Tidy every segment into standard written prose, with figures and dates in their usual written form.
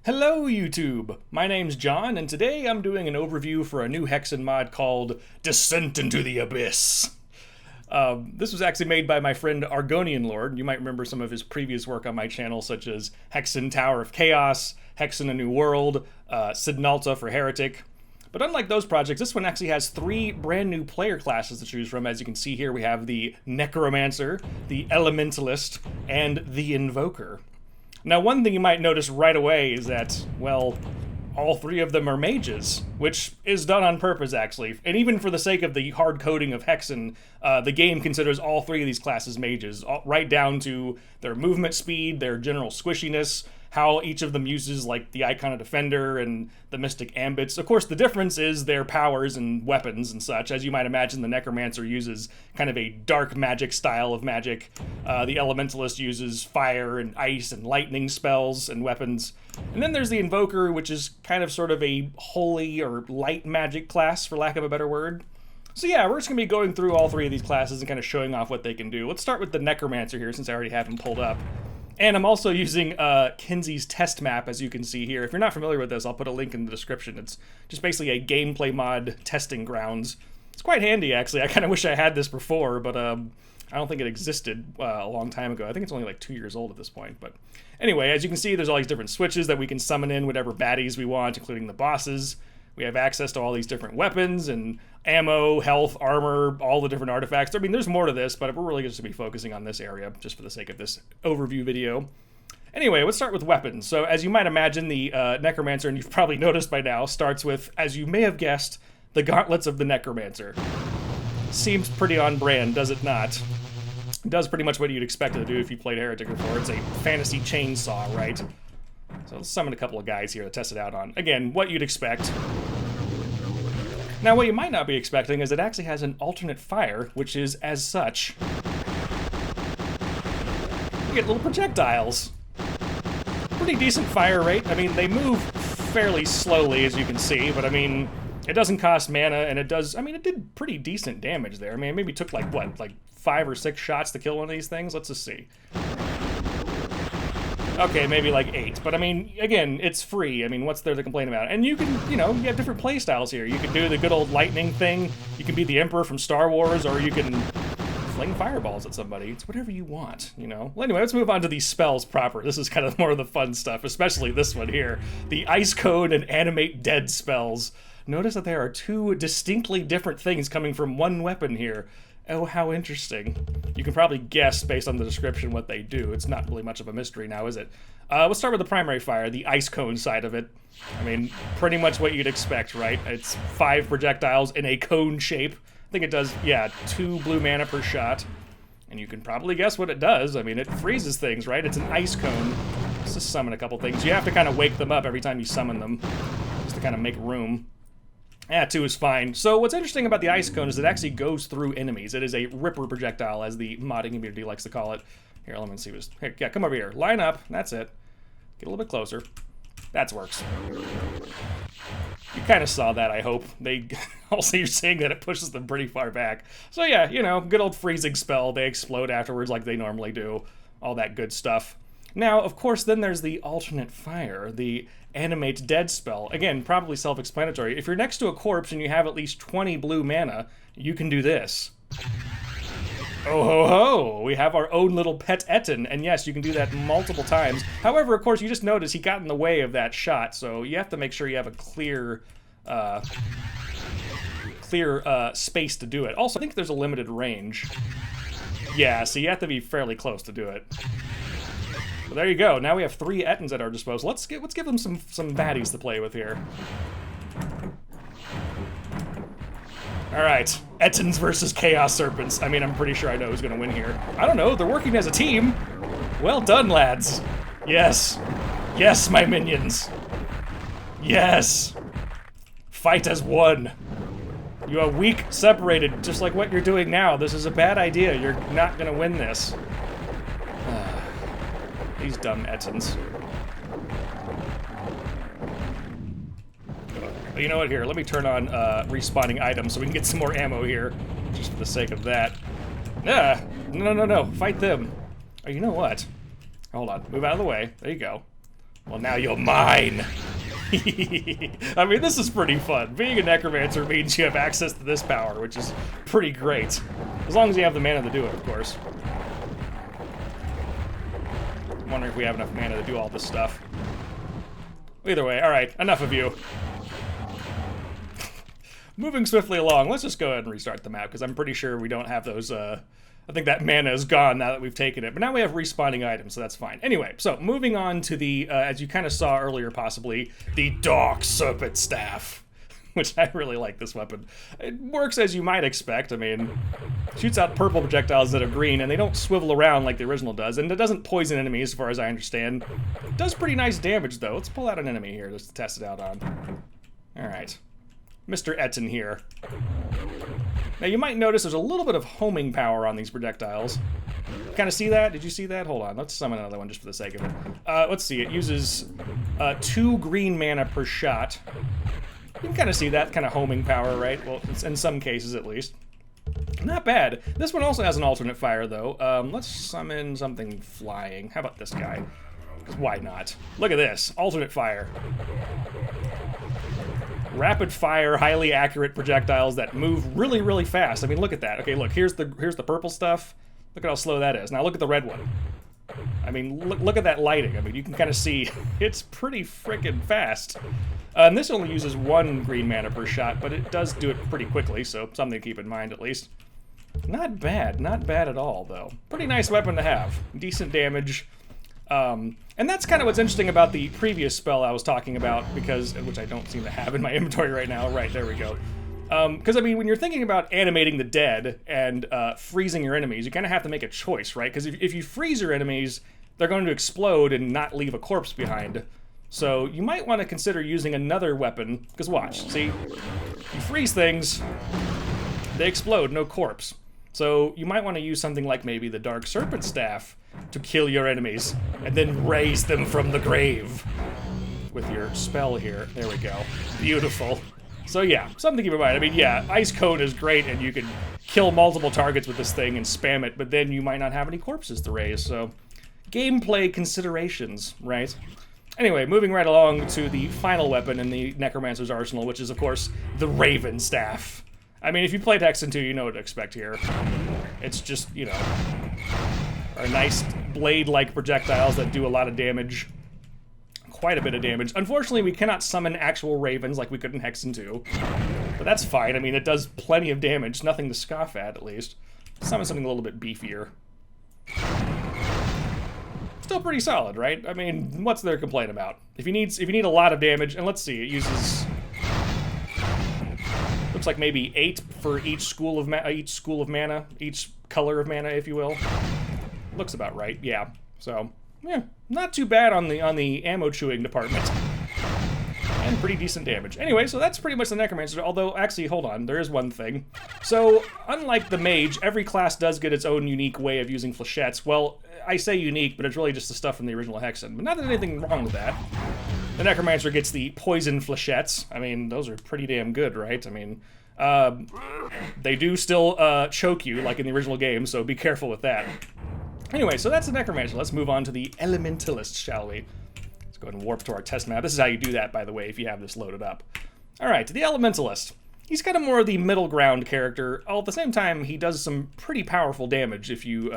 Hello YouTube! My name's John, and today I'm doing an overview for a new Hexen mod called Descent into the Abyss. This was actually made by my friend ArgonianLord. You might remember some of his previous work on my channel, such as Hexen Tower of Chaos, Hexen A New World, Sidnalta for Heretic. But unlike those projects, this one actually has 3 brand new player classes to choose from. As you can see here, we have the necromancer, the elementalist, and the invoker. Now, one thing you might notice right away is that, well, all 3 of them are mages, which is done on purpose, actually. And even for the sake of the hard coding of Hexen, the game considers all 3 of these classes mages, right down to their movement speed, their general squishiness, how each of them uses, like, the Icon of Defender and the Mystic Ambits. Of course, the difference is their powers and weapons and such. As you might imagine, the Necromancer uses kind of a dark magic style of magic. The Elementalist uses fire and ice and lightning spells and weapons. And then there's the Invoker, which is kind of sort of a holy or light magic class, for lack of a better word. So yeah, we're just going to be going through all 3 of these classes and kind of showing off what they can do. Let's start with the Necromancer here, since I already have him pulled up. And I'm also using Kinsey's test map, as you can see here. If you're not familiar with this, I'll put a link in the description. It's just basically a gameplay mod testing grounds. It's quite handy, actually. I kind of wish I had this before, but I don't think it existed a long time ago. I think it's only like 2 years old at this point. But anyway, as you can see, there's all these different switches that we can summon in whatever baddies we want, including the bosses. We have access to all these different weapons and ammo, health, armor, all the different artifacts. I mean, there's more to this, but we're really just going to be focusing on this area just for the sake of this overview video. Anyway, let's start with weapons. So as you might imagine, the Necromancer, and you've probably noticed by now, starts with, as you may have guessed, the gauntlets of the Necromancer. Seems pretty on brand, does it not? It does pretty much what you'd expect it to do if you played Heretic before. It's a fantasy chainsaw, right? So let's summon a couple of guys here to test it out on. Again, what you'd expect. Now, what you might not be expecting is it actually has an alternate fire, which is as such. You get little projectiles. Pretty decent fire rate. I mean, they move fairly slowly, as you can see, but I mean, it doesn't cost mana, and it does, I mean, it did pretty decent damage there. I mean, it maybe took like, what, like 5 or 6 shots to kill one of these things? Let's just see. Okay, maybe like 8, but I mean, again, it's free. I mean, what's there to complain about? And you can, you know, you have different play styles here. You can do the good old lightning thing, you can be the Emperor from Star Wars, or you can fling fireballs at somebody. It's whatever you want, you know? Well, anyway, let's move on to these spells proper. This is kind of more of the fun stuff, especially this one here. The Ice Cone and Animate Dead spells. Notice that there are 2 distinctly different things coming from one weapon here. Oh, how interesting. You can probably guess based on the description what they do. It's not really much of a mystery now, is it? Let's start with the primary fire, the ice cone side of it. I mean, pretty much what you'd expect, right? It's 5 projectiles in a cone shape. I think it does, yeah, 2 blue mana per shot. And you can probably guess what it does. I mean, it freezes things, right? It's an ice cone. Let's just summon a couple things. You have to kind of wake them up every time you summon them, just to kind of make room. Yeah, 2 is fine. So what's interesting about the Ice Cone is it actually goes through enemies. It is a ripper projectile, as the modding community likes to call it. Here, let me see what's... Here, yeah, come over here. Line up. That's it. Get a little bit closer. That works. You kind of saw that, I hope. They also, you're saying that it pushes them pretty far back. So yeah, you know, good old freezing spell. They explode afterwards like they normally do. All that good stuff. Now, of course, then there's the alternate fire, the Animate Dead spell. Again, probably self-explanatory. If you're next to a corpse and you have at least 20 blue mana, you can do this. Oh ho ho! We have our own little pet Etten, and yes, you can do that multiple times. However, of course, you just noticed he got in the way of that shot, so you have to make sure you have a clear space to do it. Also, I think there's a limited range. Yeah, so you have to be fairly close to do it. But there you go. Now we have 3 Ettins at our disposal. Let's give them some baddies to play with here. All right, Ettins versus Chaos Serpents. I mean, I'm pretty sure I know who's going to win here. I don't know. They're working as a team. Well done, lads. Yes. Yes, my minions. Yes. Fight as one. You are weak, separated, just like what you're doing now. This is a bad idea. You're not going to win this. These dumb Ettins. But you know what, here, let me turn on respawning items so we can get some more ammo here, just for the sake of that. Ah, no, fight them. Oh, you know what? Hold on, move out of the way. There you go. Well, now you're mine. I mean, this is pretty fun. Being a necromancer means you have access to this power, which is pretty great. As long as you have the mana to do it, of course. I'm wondering if we have enough mana to do all this stuff. Either way, alright, enough of you. Moving swiftly along, let's just go ahead and restart the map, because I'm pretty sure we don't have those, I think that mana is gone now that we've taken it, but now we have respawning items, so that's fine. Anyway, so moving on to the, as you kind of saw earlier possibly, the Dark Serpent Staff, which I really like this weapon. It works as you might expect. I mean, shoots out purple projectiles that are green, and they don't swivel around like the original does, and it doesn't poison enemies as far as I understand. It does pretty nice damage, though. Let's pull out an enemy here just to test it out on. Alright. Mr. Etten here. Now you might notice there's a little bit of homing power on these projectiles. Kind of see that? Did you see that? Hold on, let's summon another one just for the sake of it. Let's see, it uses 2 green mana per shot. You can kind of see that kind of homing power, right? Well, it's in some cases at least. Not bad. This one also has an alternate fire though. Let's summon something flying. How about this guy? 'Cause why not? Look at this, alternate fire. Rapid fire, highly accurate projectiles that move really, really fast. I mean, look at that. Okay, look, here's the purple stuff. Look at how slow that is. Now look at the red one. I mean, look at that lighting. I mean, you can kind of see it's pretty freaking fast. And this only uses 1 green mana per shot, but it does do it pretty quickly, so something to keep in mind at least. Not bad at all, though. Pretty nice weapon to have. Decent damage. And that's kind of what's interesting about the previous spell I was talking about, which I don't seem to have in my inventory right now. Right, there we go. Because, I mean, when you're thinking about animating the dead and freezing your enemies, you kind of have to make a choice, right? Because if you freeze your enemies, they're going to explode and not leave a corpse behind. So you might want to consider using another weapon, because watch, see? You freeze things, they explode, no corpse. So you might want to use something like maybe the Dark Serpent Staff to kill your enemies, and then raise them from the grave with your spell here. There we go. Beautiful. So yeah, something to keep in mind. I mean, yeah, Ice Cone is great, and you can kill multiple targets with this thing and spam it, but then you might not have any corpses to raise, so gameplay considerations, right? Anyway, moving right along to the final weapon in the Necromancer's arsenal, which is, of course, the Raven Staff. I mean, if you played Hexen 2, you know what to expect here. It's just, you know, are nice blade-like projectiles that do a lot of damage. Quite a bit of damage. Unfortunately, we cannot summon actual ravens like we could in Hexen 2. But that's fine. I mean, it does plenty of damage. Nothing to scoff at least. Summon something a little bit beefier. Still pretty solid, right? I mean, what's there to complain about? If you need a lot of damage, and let's see, it uses... looks like maybe 8 for each school of mana, each color of mana, if you will. Looks about right, yeah. So, yeah, not too bad on the ammo chewing department. And pretty decent damage. Anyway, so that's pretty much the Necromancer, although, actually, hold on, there is one thing. So, unlike the Mage, every class does get its own unique way of using flechettes. Well, I say unique, but it's really just the stuff from the original Hexen. But not that there's anything wrong with that. The Necromancer gets the poison flechettes. I mean, those are pretty damn good, right? I mean, they do still choke you, like in the original game, so be careful with that. Anyway, so that's the Necromancer. Let's move on to the Elementalist, shall we? Let's go ahead and warp to our test map. This is how you do that, by the way, if you have this loaded up. Alright, the Elementalist. He's kind of more of the middle ground character. All at the same time, he does some pretty powerful damage if you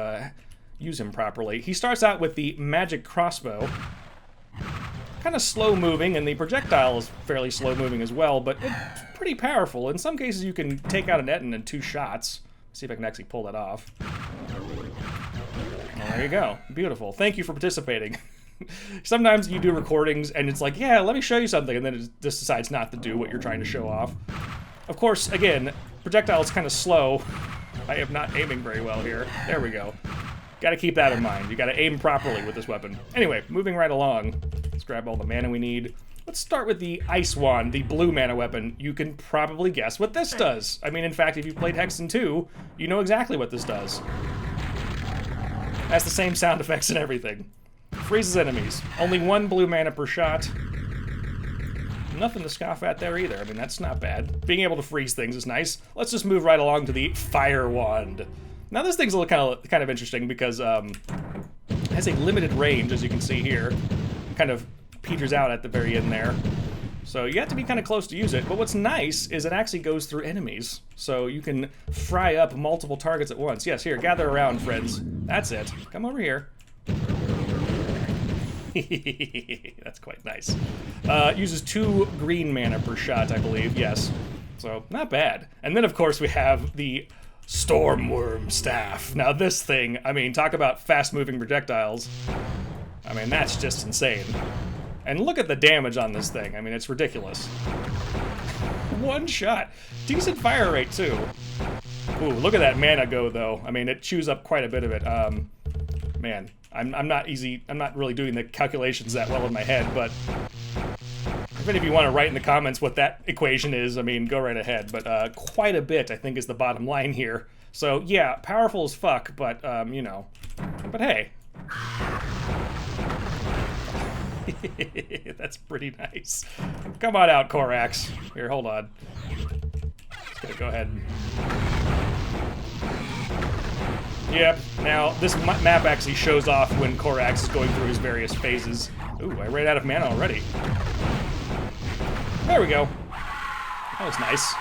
use him properly. He starts out with the magic crossbow. Kind of slow moving, and the projectile is fairly slow moving as well, but it's pretty powerful. In some cases, you can take out an Etten in 2 shots. See if I can actually pull that off. Well, there you go. Beautiful. Thank you for participating. Sometimes you do recordings, and it's like, yeah, let me show you something, and then it just decides not to do what you're trying to show off. Of course, again, projectile is kind of slow. I am not aiming very well here. There we go. Got to keep that in mind. You got to aim properly with this weapon. Anyway, moving right along. Let's grab all the mana we need. Let's start with the Ice Wand, the blue mana weapon. You can probably guess what this does. I mean, in fact, if you played Hexen 2, you know exactly what this does. Has the same sound effects and everything. Freezes enemies. Only 1 blue mana per shot. Nothing to scoff at there either. I mean, that's not bad. Being able to freeze things is nice. Let's just move right along to the Fire Wand. Now this thing's a little kind of interesting because it has a limited range, as you can see here. Kind of peters out at the very end there. So you have to be kind of close to use it. But what's nice is it actually goes through enemies. So you can fry up multiple targets at once. Yes, here, gather around, friends. That's it. Come over here. That's quite nice. Uses 2 green mana per shot, I believe. Yes. So, not bad. And then, of course, we have the Stormworm Staff. Now, this thing, I mean, talk about fast-moving projectiles. I mean, that's just insane. And look at the damage on this thing. I mean, it's ridiculous. 1 shot. Decent fire rate, too. Ooh, look at that mana go, though. I mean, it chews up quite a bit of it. Man, I'm not really doing the calculations that well in my head, but if any of you want to write in the comments what that equation is, I mean, go right ahead. But quite a bit, I think, is the bottom line here. So, yeah, powerful as fuck, but, you know. But hey. That's pretty nice. Come on out, Korax. Here, hold on. Just gonna go ahead and... Yep, now this map actually shows off when Korax is going through his various phases. Ooh, I ran out of mana already. There we go. That was nice.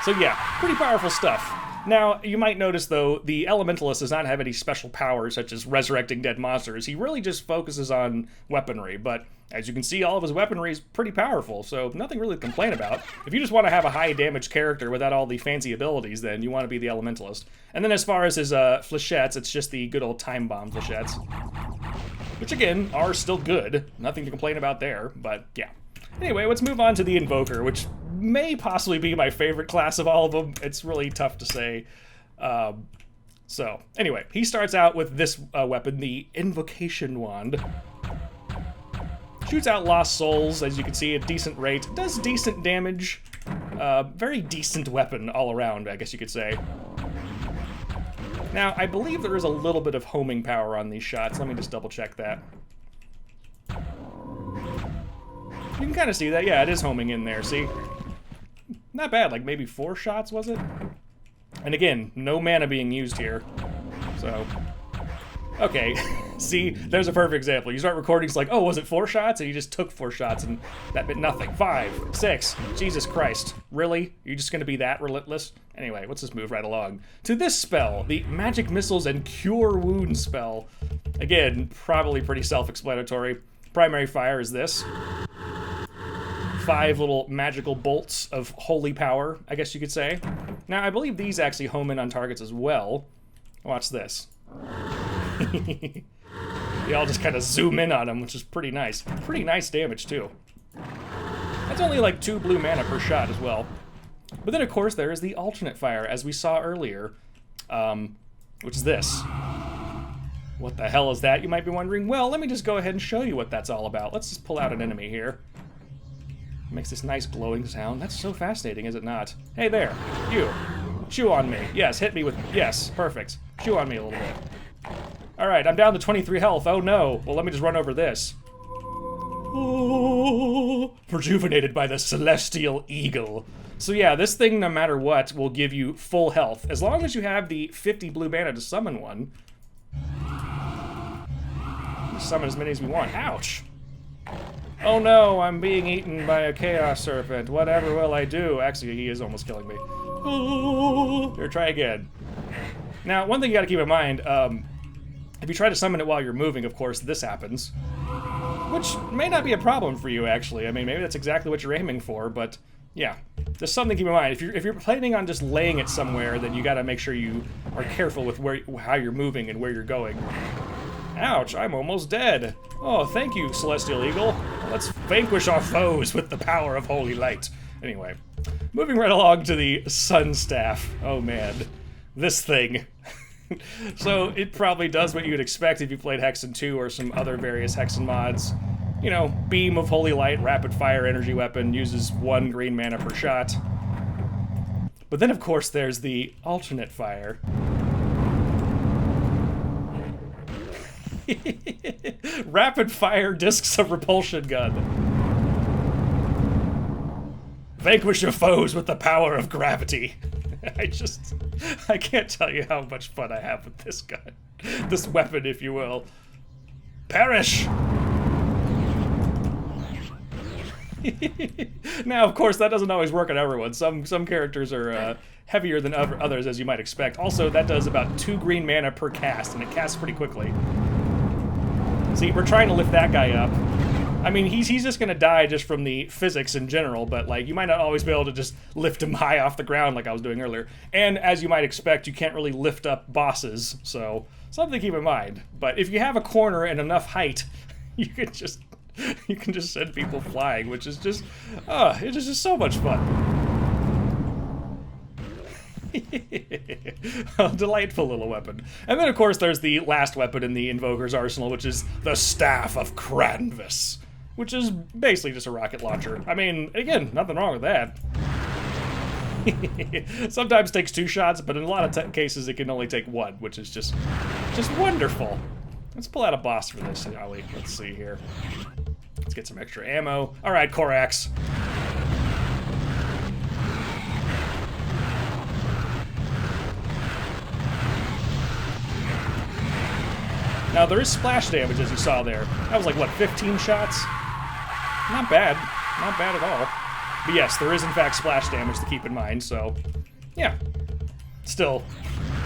So yeah, pretty powerful stuff. Now, you might notice, though, the Elementalist does not have any special powers, such as resurrecting dead monsters. He really just focuses on weaponry, but as you can see, all of his weaponry is pretty powerful, so nothing really to complain about. If you just want to have a high-damage character without all the fancy abilities, then you want to be the Elementalist. And then as far as his flechettes, it's just the good old Time Bomb flechettes. Which, again, are still good. Nothing to complain about there, but yeah. Anyway, let's move on to the Invoker, which may possibly be my favorite class of all of them. It's really tough to say. So, anyway, he starts out with this weapon, the Invocation Wand. Shoots out lost souls, as you can see, at decent rate. Does decent damage. Very decent weapon all around, I guess you could say. Now, I believe there is a little bit of homing power on these shots. Let me just double check that. You can kind of see that. Yeah, it is homing in there, see? Not bad, like maybe 4 shots, was it? And again, no mana being used here. So, okay. See, there's a perfect example. You start recording, it's like, oh, was it 4 shots? And you just took 4 shots and that meant nothing. 5, 6, Jesus Christ. Really? You're just gonna be that relentless? Anyway, let's just move right along to this spell, the Magic Missiles and Cure Wounds spell. Again, probably pretty self-explanatory. Primary fire is this. 5 little magical bolts of holy power, I guess you could say. Now, I believe these actually home in on targets as well. Watch this. They all just kind of zoom in on them, which is pretty nice. Pretty nice damage, too. That's only like 2 blue mana per shot as well. But then, of course, there is the alternate fire, as we saw earlier, which is this. What the hell is that, you might be wondering? Well, let me just go ahead and show you what that's all about. Let's just pull out an enemy here. Makes this nice glowing sound. That's so fascinating, is it not? Hey there, you. Chew on me. Yes, hit me with... Yes, perfect. Chew on me a little bit. Alright, I'm down to 23 health. Oh no. Well, let me just run over this. Oh, rejuvenated by the Celestial Eagle. So yeah, this thing, no matter what, will give you full health. As long as you have the 50 blue mana to summon one. Summon as many as we want. Ouch. Oh no, I'm being eaten by a Chaos Serpent. Whatever will I do? Actually, he is almost killing me. Oh. Here, try again. Now, one thing you gotta keep in mind, if you try to summon it while you're moving, of course, this happens. Which may not be a problem for you, actually. I mean, maybe that's exactly what you're aiming for, but yeah. There's something to keep in mind. If you're planning on just laying it somewhere, then you gotta make sure you are careful with how you're moving and where you're going. Ouch, I'm almost dead. Oh, thank you, Celestial Eagle. Let's vanquish our foes with the power of holy light. Anyway, moving right along to the Sun Staff. Oh man, this thing. So it probably does what you would expect if you played Hexen 2 or some other various Hexen mods. You know, beam of holy light, rapid fire energy weapon, uses 1 green mana per shot. But then of course there's the alternate fire. Rapid fire discs of repulsion gun. Vanquish your foes with the power of gravity. I can't tell you how much fun I have with this gun. This weapon, if you will. Perish! Now, of course, that doesn't always work on everyone. Some characters are heavier than others, as you might expect. Also, that does about 2 green mana per cast, and it casts pretty quickly. See, we're trying to lift that guy up. I mean, he's just gonna die just from the physics in general, but like, you might not always be able to just lift him high off the ground like I was doing earlier. And as you might expect, you can't really lift up bosses, so something to keep in mind. But if you have a corner and enough height, you can just send people flying, which is just, it is just so much fun. A delightful little weapon. And then, of course, there's the last weapon in the Invoker's arsenal, which is the Staff of Cranvis, which is basically just a rocket launcher. I mean, again, nothing wrong with that. Sometimes takes 2 shots, but in a lot of cases it can only take 1, which is just wonderful. Let's pull out a boss for this, shall we? Let's see here. Let's get some extra ammo. All right, Korax. Now, there is splash damage, as you saw there. That was like, what, 15 shots? Not bad. Not bad at all. But yes, there is, in fact, splash damage to keep in mind, so... yeah. Still,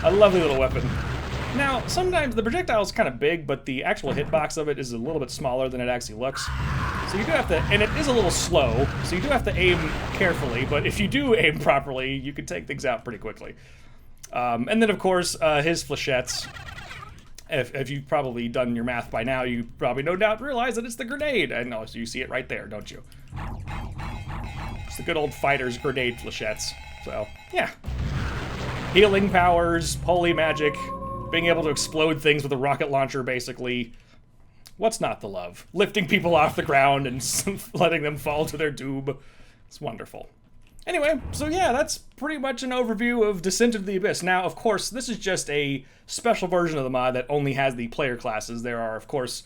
a lovely little weapon. Now, sometimes the projectile is kind of big, but the actual hitbox of it is a little bit smaller than it actually looks. So you do have to... and it is a little slow, so you do have to aim carefully, but if you do aim properly, you can take things out pretty quickly. And then, of course, his flechettes... If you've probably done your math by now, you probably no doubt realize that it's the grenade. I know, so you see it right there, don't you? It's the good old fighter's grenade flechettes. So, yeah. Healing powers, holy magic, being able to explode things with a rocket launcher, basically. What's not to love? Lifting people off the ground and letting them fall to their doom. It's wonderful. Anyway, so yeah, that's pretty much an overview of Descent into the Abyss. Now, of course, this is just a special version of the mod that only has the player classes. There are, of course,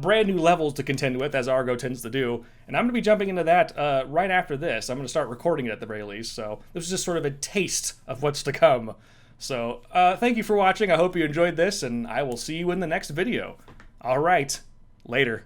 brand new levels to contend with, as Argo tends to do. And I'm going to be jumping into that right after this. I'm going to start recording it at the very least. So this is just sort of a taste of what's to come. So thank you for watching. I hope you enjoyed this, and I will see you in the next video. All right, later.